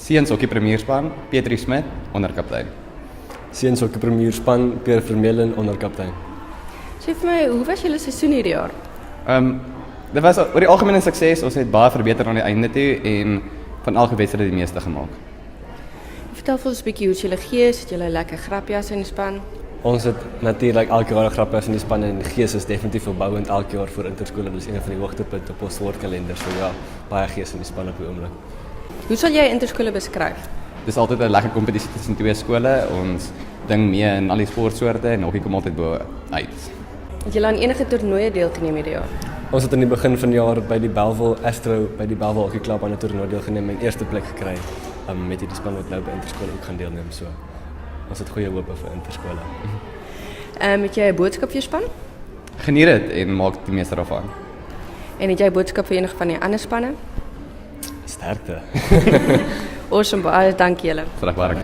Seuns Hokkie Premierspan, Petrie Smit, onderkaptein. Seuns Hokkie Premierspan, Pierre Vermeulen, onderkaptein. Sê vir my, hoe was julle seisoen hierdie jaar? Dit was oor die algemene sukses, ons het baie verbeter aan die einde toe en van elke wedstryd die meeste gemaak. Vertel vir ons 'n bietjie hoe julle gees, het julle lekker grapjas in die span? Ons het natuurlik elke jaar 'n grapjas in die span en die gees is definitief verbouend elke jaar vir interskole. Dit is een van die hoogtepunte op ons sportkalender. So ja, baie gees in die span op die oomblik. Hoe sal jy interskole beskryf? Dis altyd 'n lekker kompetisie tussen twee skole. Ons ding mee in al die sportsoorte en hokkie kom altyd bo uit. Het julle aan enige toernooie deelgeneem hierdie jaar? Ons het in die begin van die jaar by die Bellville Astro, by die Bellville Hockey Club aan 'n toernooi deelgeneem en eerste plek gekry. Met hierdie span wat nou by interskole ook gaan deelneem. So ons het goeie hoop vir interskole. Het jy 'n boodskap vir jou span? Geniet dit en maak die meeste daarvan. En het jy 'n boodskap vir enige van die ander spanne? Sterkte. Awesome, baie dankie julle. Graag werk.